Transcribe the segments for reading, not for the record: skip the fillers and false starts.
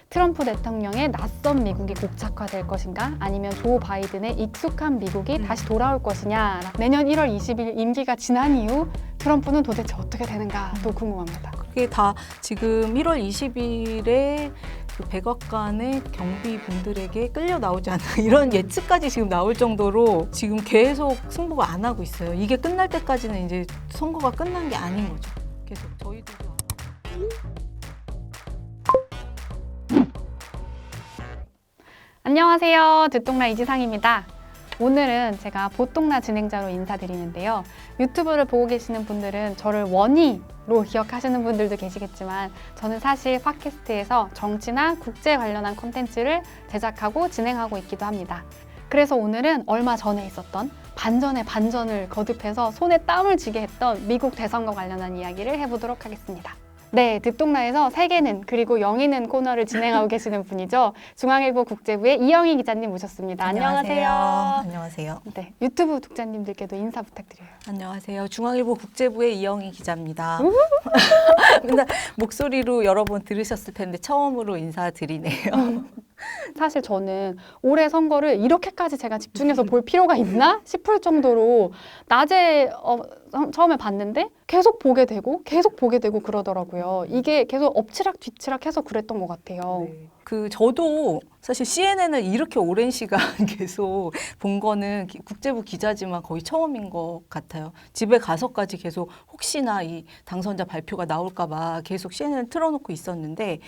트럼프 대통령의 낯선 미국이 곡착화될 것인가? 아니면 조 바이든의 익숙한 미국이 다시 돌아올 것이냐? 내년 1월 20일 임기가 지난 이후 트럼프는 도대체 어떻게 되는가도 궁금합니다. 그게 다 지금 1월 20일에 그 백악관의 경비분들에게 끌려 나오지 않나 이런 예측까지 지금 나올 정도로 지금 계속 승부가 안 하고 있어요. 이게 끝날 때까지는 이제 선거가 끝난 게 아닌 거죠. 계속 저희도 안녕하세요. 듣동나 이지상입니다. 오늘은 제가 보통나 진행자로 인사드리는데요. 유튜브를 보고 계시는 분들은 저를 원희로 기억하시는 분들도 계시겠지만 저는 사실 팟캐스트에서 정치나 국제 관련한 콘텐츠를 제작하고 진행하고 있기도 합니다. 그래서 오늘은 얼마 전에 있었던 반전의 반전을 거듭해서 손에 땀을 쥐게 했던 미국 대선과 관련한 이야기를 해보도록 하겠습니다. 네, 듣동나에서 세계는 그리고 영희는 코너를 진행하고 계시는 분이죠. 중앙일보 국제부의 이영희 기자님 모셨습니다. 안녕하세요. 안녕하세요. 네, 유튜브 독자님들께도 인사 부탁드려요. 안녕하세요. 중앙일보 국제부의 이영희 기자입니다. 근데 목소리로 여러 번 들으셨을 텐데 처음으로 인사드리네요. 사실 저는 올해 선거를 이렇게까지 제가 집중해서 볼 필요가 있나 싶을 정도로 낮에 처음에 봤는데 계속 보게 되고 그러더라고요. 이게 계속 엎치락 뒤치락 해서 그랬던 것 같아요. 네. 저도 사실 CNN을 이렇게 오랜 시간 계속 본 거는 국제부 기자지만 거의 처음인 것 같아요. 집에 가서까지 계속 혹시나 이 당선자 발표가 나올까 봐 계속 CNN을 틀어놓고 있었는데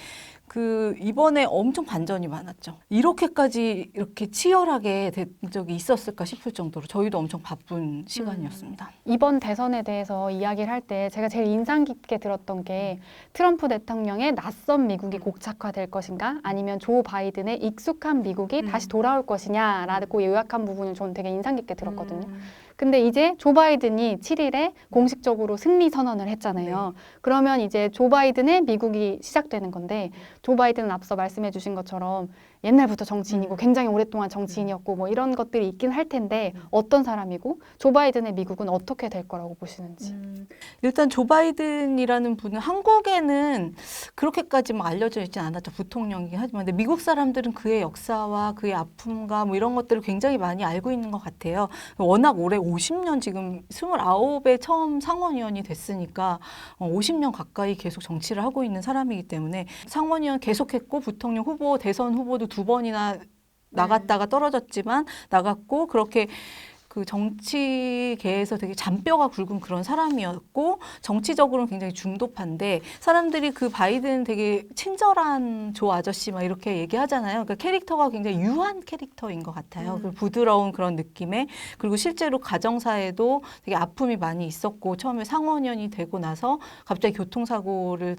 이번에 엄청 반전이 많았죠. 이렇게까지 이렇게 치열하게 된 적이 있었을까 싶을 정도로 저희도 엄청 바쁜 시간이었습니다. 이번 대선에 대해서 이야기를 할 때 제가 제일 인상 깊게 들었던 게 트럼프 대통령의 낯선 미국이 곡착화될 것인가? 아니면 조 바이든의 익숙한 미국이 다시 돌아올 것이냐라고 요약한 부분을 저는 되게 인상 깊게 들었거든요. 근데 이제 조 바이든이 7일에 공식적으로 승리 선언을 했잖아요. 네. 그러면 이제 조 바이든의 미국이 시작되는 건데 조 바이든은 앞서 말씀해 주신 것처럼 옛날부터 정치인이고 굉장히 오랫동안 정치인이었고 뭐 이런 것들이 있긴 할 텐데 어떤 사람이고 조 바이든의 미국은 어떻게 될 거라고 보시는지. 일단 조 바이든이라는 분은 한국에는 그렇게까지 막 알려져 있지 않았죠. 부통령이긴 하지만 근데 미국 사람들은 그의 역사와 그의 아픔과 뭐 이런 것들을 굉장히 많이 알고 있는 것 같아요. 워낙 올해 50년 지금 29에 처음 상원의원이 됐으니까 50년 가까이 계속 정치를 하고 있는 사람이기 때문에 상원의원 계속했고 부통령 후보, 대선 후보도 2번이나 나갔다가 떨어졌지만 나갔고 그렇게 정치계에서 되게 잔뼈가 굵은 그런 사람이었고 정치적으로는 굉장히 중도파인데 사람들이 바이든 되게 친절한 조 아저씨 막 이렇게 얘기하잖아요. 그러니까 캐릭터가 굉장히 유한 캐릭터인 것 같아요. 부드러운 그런 느낌에 그리고 실제로 가정사에도 되게 아픔이 많이 있었고 처음에 상원의원이 되고 나서 갑자기 교통사고를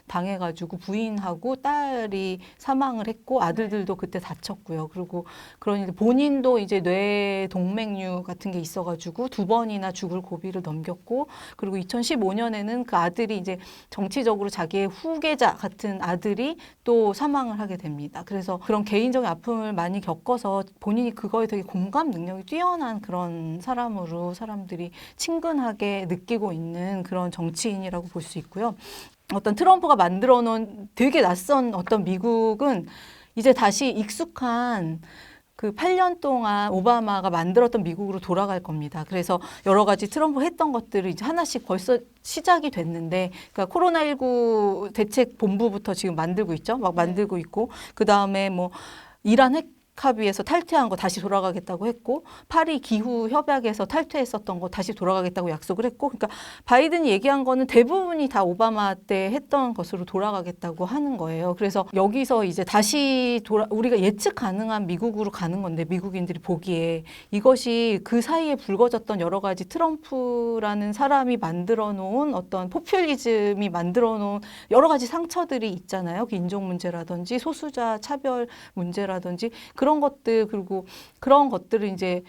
당해가지고 부인하고 딸이 사망을 했고 아들들도 그때 다쳤고요. 그리고 그러니 본인도 이제 뇌 동맥류 같은 게 있어가지고 2번이나 죽을 고비를 넘겼고 그리고 2015년에는 그 아들이 이제 정치적으로 자기의 후계자 같은 아들이 또 사망을 하게 됩니다. 그래서 그런 개인적인 아픔을 많이 겪어서 본인이 그거에 되게 공감 능력이 뛰어난 그런 사람으로 사람들이 친근하게 느끼고 있는 그런 정치인이라고 볼 수 있고요. 어떤 트럼프가 만들어 놓은 되게 낯선 어떤 미국은 이제 다시 익숙한 8년 동안 오바마가 만들었던 미국으로 돌아갈 겁니다. 그래서 여러 가지 트럼프 했던 것들을 이제 하나씩 벌써 시작이 됐는데, 그러니까 코로나19 대책 본부부터 지금 만들고 있죠. 막 만들고 있고, 그 다음에 뭐 이란 핵 합의에서 탈퇴한 거 다시 돌아가겠다고 했고 파리 기후 협약에서 탈퇴했었던 거 다시 돌아가겠다고 약속을 했고 그러니까 바이든이 얘기한 거는 대부분이 다 오바마 때 했던 것으로 돌아가겠다고 하는 거예요. 그래서 여기서 이제 다시 우리가 예측 가능한 미국으로 가는 건데 미국인들이 보기에 이것이 그 사이에 불거졌던 여러 가지 트럼프라는 사람이 만들어 놓은 어떤 포퓰리즘이 만들어 놓은 여러 가지 상처들이 있잖아요. 인종 문제라든지 소수자 차별 문제라든지 그런 것들 그리고 그런 것들을 이제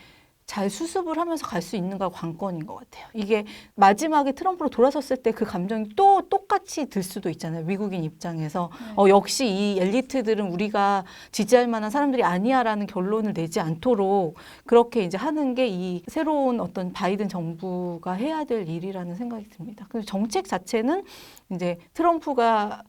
잘 수습을 하면서 갈 수 있는가 관건인 것 같아요. 이게 마지막에 트럼프로 돌아섰을 때 그 감정이 또 똑같이 들 수도 있잖아요. 미국인 입장에서 역시 이 엘리트들은 우리가 지지할 만한 사람들이 아니야라는 결론을 내지 않도록 그렇게 이제 하는 게 이 새로운 어떤 바이든 정부가 해야 될 일이라는 생각이 듭니다. 그래서 정책 자체는 이제 트럼프가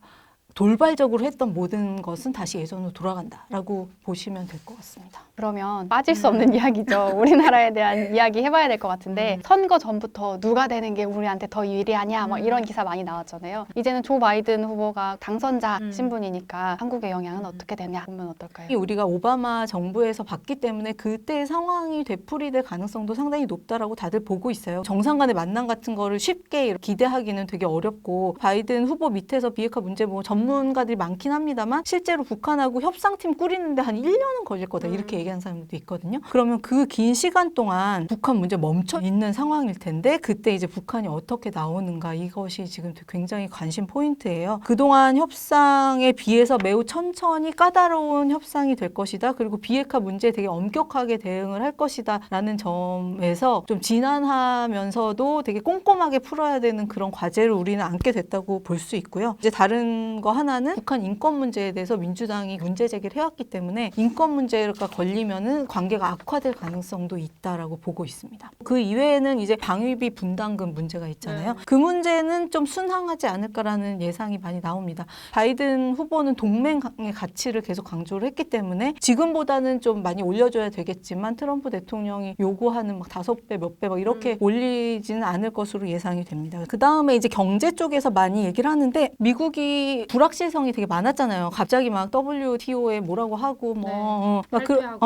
돌발적으로 했던 모든 것은 다시 예전으로 돌아간다라고 보시면 될 것 같습니다. 그러면 빠질 수 없는 이야기죠. 우리나라에 대한 이야기 해봐야 될 것 같은데 선거 전부터 누가 되는 게 우리한테 더 유리하냐 막 이런 기사 많이 나왔잖아요. 이제는 조 바이든 후보가 당선자 신분이니까 한국의 영향은 어떻게 되냐 보면 어떨까요? 우리가 오바마 정부에서 봤기 때문에 그때의 상황이 되풀이될 가능성도 상당히 높다라고 다들 보고 있어요. 정상 간의 만남 같은 거를 쉽게 기대하기는 되게 어렵고 바이든 후보 밑에서 비핵화 문제 뭐 전문가들이 많긴 합니다만 실제로 북한하고 협상팀 꾸리는데 한 1년은 걸릴 거다 이렇게 얘기하는 사람들도 있거든요. 그러면 그 긴 시간 동안 북한 문제 멈춰 있는 상황일 텐데 그때 이제 북한이 어떻게 나오는가 이것이 지금 굉장히 관심 포인트예요. 그동안 협상에 비해서 매우 천천히 까다로운 협상이 될 것이다. 그리고 비핵화 문제에 되게 엄격하게 대응을 할 것이다 라는 점에서 좀 진한하면서도 되게 꼼꼼하게 풀어야 되는 그런 과제를 우리는 안게 됐다고 볼 수 있고요. 이제 다른 거 하나는 북한 인권 문제에 대해서 민주당이 문제 제기를 해왔기 때문에 인권 문제가 걸리면은 관계가 악화될 가능성도 있다라고 보고 있습니다. 그 이외에는 이제 방위비 분담금 문제가 있잖아요. 그 문제는 좀 순항하지 않을까라는 예상이 많이 나옵니다. 바이든 후보는 동맹의 가치를 계속 강조를 했기 때문에 지금보다는 좀 많이 올려줘야 되겠지만 트럼프 대통령이 요구하는 막 5배, 몇 배 막 이렇게 올리지는 않을 것으로 예상이 됩니다. 그 다음에 이제 경제 쪽에서 많이 얘기를 하는데 미국이 불확실성이 되게 많았잖아요. 갑자기 막 WTO에 뭐라고 하고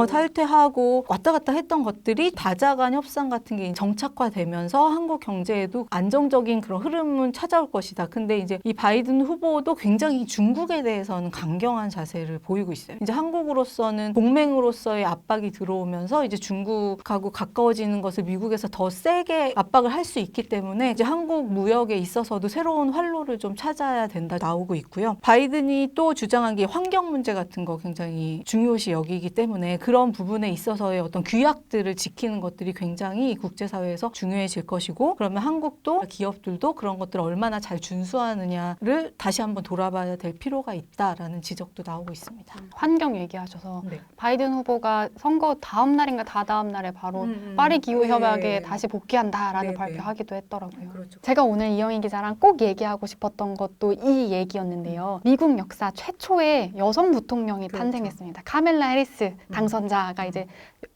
탈퇴하고 왔다 갔다 했던 것들이 다자간 협상 같은 게 정착화되면서 한국 경제에도 안정적인 그런 흐름은 찾아올 것이다. 근데 이제 이 바이든 후보도 굉장히 중국에 대해서는 강경한 자세를 보이고 있어요. 이제 한국으로서는 동맹으로서의 압박이 들어오면서 이제 중국하고 가까워지는 것을 미국에서 더 세게 압박을 할 수 있기 때문에 이제 한국 무역에 있어서도 새로운 활로를 좀 찾아야 된다 나오고 있고요. 바이든이 또 주장한 게 환경 문제 같은 거 굉장히 중요시 여기기 때문에 그런 부분에 있어서의 어떤 규약들을 지키는 것들이 굉장히 국제사회에서 중요해질 것이고 그러면 한국도 기업들도 그런 것들을 얼마나 잘 준수하느냐를 다시 한번 돌아봐야 될 필요가 있다라는 지적도 나오고 있습니다. 환경 얘기하셔서 네. 바이든 후보가 선거 다음 날인가 다다음 날에 바로 파리 기후 협약에 다시 복귀한다라는 발표하기도 했더라고요. 그렇죠. 제가 오늘 이영희 기자랑 꼭 얘기하고 싶었던 것도 이 얘기였는데요. 미국 역사 최초의 여성 부통령이 탄생했습니다. 카멜라 해리스 당선자가 이제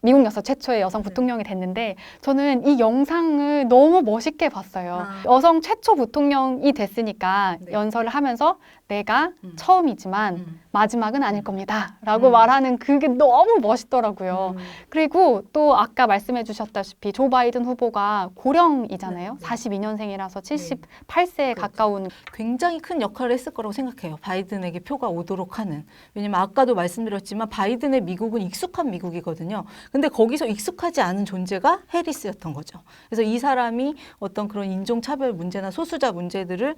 미국 역사 최초의 여성 부통령이 됐는데 저는 이 영상을 너무 멋있게 봤어요. 여성 최초 부통령이 됐으니까 연설을 하면서 내가 처음이지만 마지막은 아닐 겁니다 라고 말하는 그게 너무 멋있더라고요. 그리고 또 아까 말씀해 주셨다시피 조 바이든 후보가 고령이잖아요. 42년생이라서 78세에 가까운 굉장히 큰 역할을 했을 거라고 생각해요. 바이든에게 표가 오도록 하는. 왜냐면 아까도 말씀드렸지만 바이든의 미국은 익숙한 미국이거든요. 근데 거기서 익숙하지 않은 존재가 해리스였던 거죠. 그래서 이 사람이 어떤 그런 인종차별 문제나 소수자 문제들을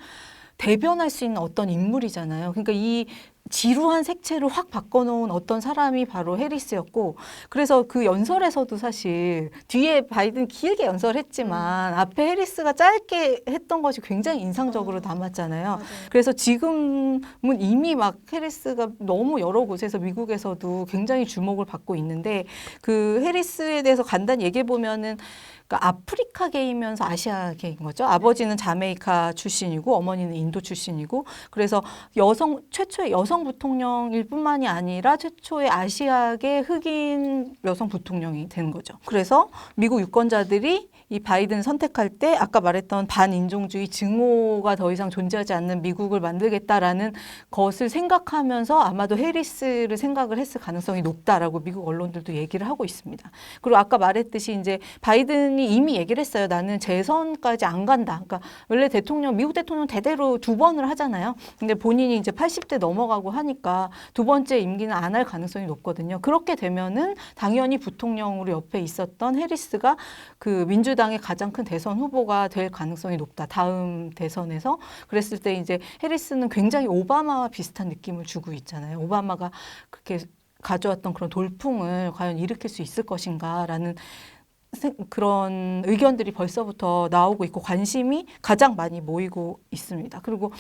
대변할 수 있는 어떤 인물이잖아요. 그러니까 이 지루한 색채를 확 바꿔놓은 어떤 사람이 바로 해리스였고 그래서 그 연설에서도 사실 뒤에 바이든 길게 연설했지만 앞에 해리스가 짧게 했던 것이 굉장히 인상적으로 남았잖아요. 그래서 지금은 이미 막 해리스가 너무 여러 곳에서 미국에서도 굉장히 주목을 받고 있는데 그 해리스에 대해서 간단히 얘기해 보면은 그러니까 아프리카계이면서 아시아계인 거죠. 아버지는 자메이카 출신이고 어머니는 인도 출신이고 그래서 최초의 여성 부통령일 뿐만이 아니라 최초의 아시아계 흑인 여성 부통령이 된 거죠. 그래서 미국 유권자들이 이 바이든 선택할 때 아까 말했던 반인종주의 증오가 더 이상 존재하지 않는 미국을 만들겠다라는 것을 생각하면서 아마도 해리스를 생각을 했을 가능성이 높다라고 미국 언론들도 얘기를 하고 있습니다. 그리고 아까 말했듯이 이제 바이든이 이미 얘기를 했어요. 나는 재선까지 안 간다. 그러니까 원래 미국 대통령 대대로 2번을 하잖아요. 근데 본인이 이제 80대 넘어가고 하니까 2번째 임기는 안 할 가능성이 높거든요. 그렇게 되면은 당연히 부통령으로 옆에 있었던 해리스가 그 민주당의 가장 큰 대선 후보가 될 가능성이 높다. 다음 대선에서. 그랬을 때 이제 해리스는 굉장히 오바마와 비슷한 느낌을 주고 있잖아요. 오바마가 그렇게 가져왔던 그런 돌풍을 과연 일으킬 수 있을 것인가라는 그런 의견들이 벌써부터 나오고 있고 관심이 가장 많이 모이고 있습니다. 그리고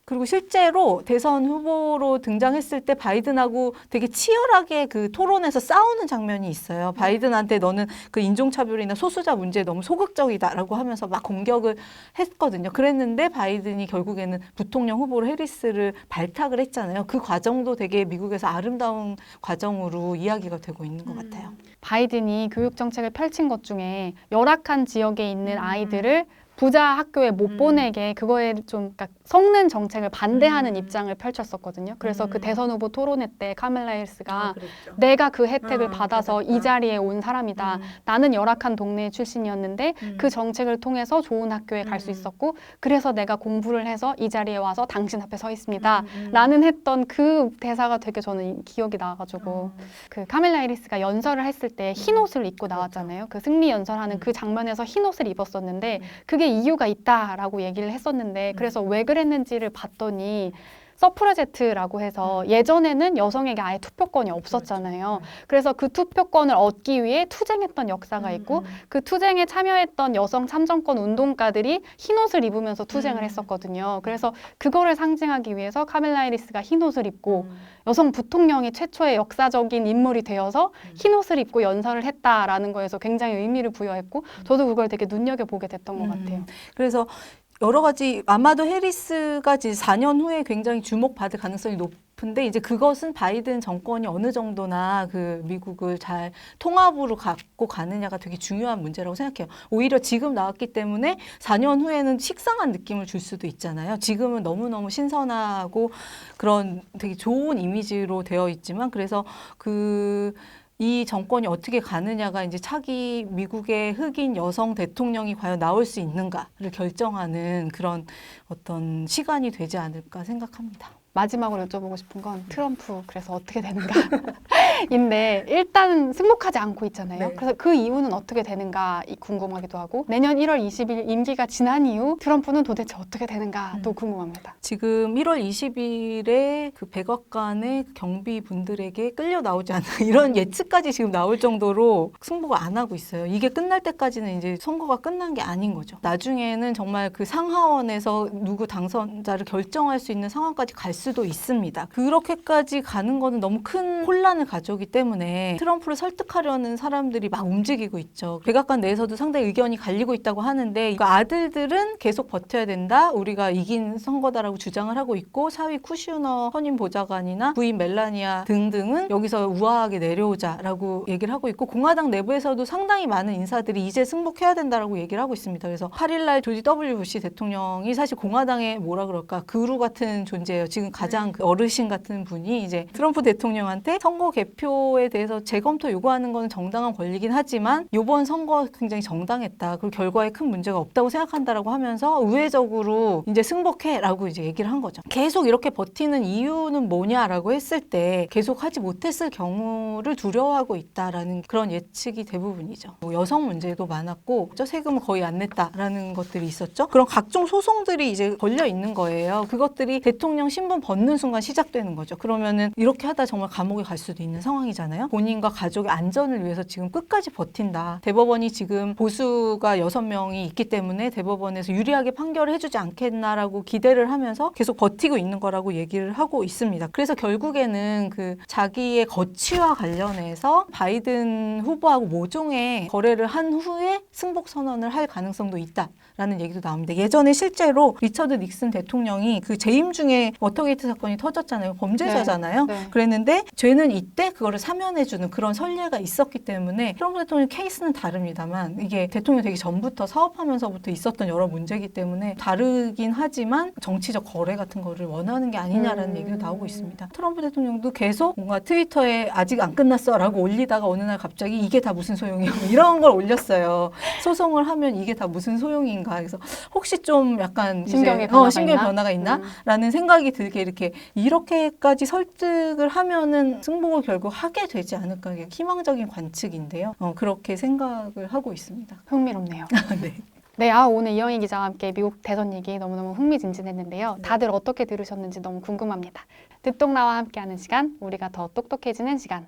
그리고 실제로 대선 후보로 등장했을 때 바이든하고 되게 치열하게 그 토론에서 싸우는 장면이 있어요. 바이든한테 너는 그 인종차별이나 소수자 문제에 너무 소극적이다라고 하면서 막 공격을 했거든요. 그랬는데 바이든이 결국에는 부통령 후보로 해리스를 발탁을 했잖아요. 그 과정도 되게 미국에서 아름다운 과정으로 이야기가 되고 있는 것 같아요. 바이든이 교육 정책을 펼친 것 중에 열악한 지역에 있는 아이들을 부자 학교에 못 보내게 그거에 좀 그러니까 섞는 정책을 반대하는 입장을 펼쳤었거든요. 그래서 그 대선 후보 토론회 때 카멜라 해리스가 내가 그 혜택을 받아서 이 자리에 온 사람이다. 나는 열악한 동네 출신이었는데 그 정책을 통해서 좋은 학교에 갈 수 있었고 그래서 내가 공부를 해서 이 자리에 와서 당신 앞에 서 있습니다. 라는 했던 그 대사가 되게 저는 기억이 나가지고 그 카멜라 해리스가 연설을 했을 때 흰 옷을 입고 나왔잖아요. 그 승리 연설하는 그 장면에서 흰 옷을 입었었는데 그게 이유가 있다라고 얘기를 했었는데 그래서 왜 그랬는지를 봤더니 서프라제트라고 해서 예전에는 여성에게 아예 투표권이 없었잖아요. 그래서 그 투표권을 얻기 위해 투쟁했던 역사가 있고 그 투쟁에 참여했던 여성 참정권 운동가들이 흰 옷을 입으면서 투쟁을 했었거든요. 그래서 그거를 상징하기 위해서 카멜라 해리스가 흰 옷을 입고 여성 부통령이 최초의 역사적인 인물이 되어서 흰 옷을 입고 연설을 했다라는 거에서 굉장히 의미를 부여했고 저도 그걸 되게 눈여겨보게 됐던 것 같아요. 그래서 여러 가지 아마도 해리스가 이제 4년 후에 굉장히 주목받을 가능성이 높은데 이제 그것은 바이든 정권이 어느 정도나 그 미국을 잘 통합으로 갖고 가느냐가 되게 중요한 문제라고 생각해요. 오히려 지금 나왔기 때문에 4년 후에는 식상한 느낌을 줄 수도 있잖아요. 지금은 너무너무 신선하고 그런 되게 좋은 이미지로 되어 있지만 그래서 이 정권이 어떻게 가느냐가 이제 차기 미국의 흑인 여성 대통령이 과연 나올 수 있는가를 결정하는 그런 어떤 시간이 되지 않을까 생각합니다. 마지막으로 여쭤보고 싶은 건 트럼프 그래서 어떻게 되는가 인데 일단 승복하지 않고 있잖아요. 그래서 그 이유는 어떻게 되는가 궁금하기도 하고 내년 1월 20일 임기가 지난 이후 트럼프는 도대체 어떻게 되는가 또 궁금합니다. 지금 1월 20일에 그 백악관의 경비분들에게 끌려 나오지 않는 이런 예측까지 지금 나올 정도로 승복을 안 하고 있어요. 이게 끝날 때까지는 이제 선거가 끝난 게 아닌 거죠. 나중에는 정말 그 상하원에서 누구 당선자를 결정할 수 있는 상황까지 갈 수도 있습니다. 그렇게까지 가는 거는 너무 큰 혼란을 가져오기 때문에 트럼프를 설득하려는 사람들이 막 움직이고 있죠. 백악관 내에서도 상당히 의견이 갈리고 있다고 하는데 아들들은 계속 버텨야 된다. 우리가 이긴 선거다라고 주장을 하고 있고 사위 쿠슈너 선임 보좌관이나 부인 멜라니아 등등은 여기서 우아하게 내려오자라고 얘기를 하고 있고 공화당 내부에서도 상당히 많은 인사들이 이제 승복해야 된다라고 얘기를 하고 있습니다. 그래서 8일날 조지 W 부시 대통령이 사실 공화당의 뭐라 그럴까 그루 같은 존재예요. 지금 가장 그 어르신 같은 분이 이제 트럼프 대통령한테 선거 개표에 대해서 재검토 요구하는 건 정당한 권리긴 하지만 이번 선거 굉장히 정당했다. 그리고 결과에 큰 문제가 없다고 생각한다라고 하면서 우회적으로 이제 승복해라고 이제 얘기를 한 거죠. 계속 이렇게 버티는 이유는 뭐냐라고 했을 때 계속 하지 못했을 경우를 두려워하고 있다라는 그런 예측이 대부분이죠. 여성 문제도 많았고 세금을 거의 안 냈다라는 것들이 있었죠. 그런 각종 소송들이 이제 걸려 있는 거예요. 그것들이 대통령 신분 벗는 순간 시작되는 거죠. 그러면은 이렇게 하다 정말 감옥에 갈 수도 있는 상황이잖아요. 본인과 가족의 안전을 위해서 지금 끝까지 버틴다. 대법원이 지금 보수가 6명이 있기 때문에 대법원에서 유리하게 판결을 해주지 않겠나라고 기대를 하면서 계속 버티고 있는 거라고 얘기를 하고 있습니다. 그래서 결국에는 그 자기의 거취와 관련해서 바이든 후보하고 모종의 거래를 한 후에 승복 선언을 할 가능성도 있다라는 얘기도 나옵니다. 예전에 실제로 리처드 닉슨 대통령이 그 재임 중에 워터게이트 사건이 터졌잖아요. 범죄자잖아요. 네. 그랬는데 죄는 이때 그거를 사면해주는 그런 선례가 있었기 때문에 트럼프 대통령 케이스는 다릅니다만 이게 대통령 되기 전부터 사업하면서부터 있었던 여러 문제이기 때문에 다르긴 하지만 정치적 거래 같은 거를 원하는 게 아니냐라는 얘기도 나오고 있습니다. 트럼프 대통령도 계속 뭔가 트위터에 아직 안 끝났어라고 올리다가 어느 날 갑자기 이게 다 무슨 소용이야 이런 걸 올렸어요. 소송을 하면 이게 다 무슨 소용인가. 그래서 혹시 좀 약간 신경의 변화가 있나? 라는 생각이 들게 이렇게까지 설득을 하면은 승복을 결국 하게 되지 않을까. 이게 희망적인 관측인데요. 그렇게 생각을 하고 있습니다. 흥미롭네요. 네. 네, 오늘 이영희 기자와 함께 미국 대선 얘기 너무너무 흥미진진했는데요. 다들 어떻게 들으셨는지 너무 궁금합니다. 듣동나와 함께하는 시간, 우리가 더 똑똑해지는 시간.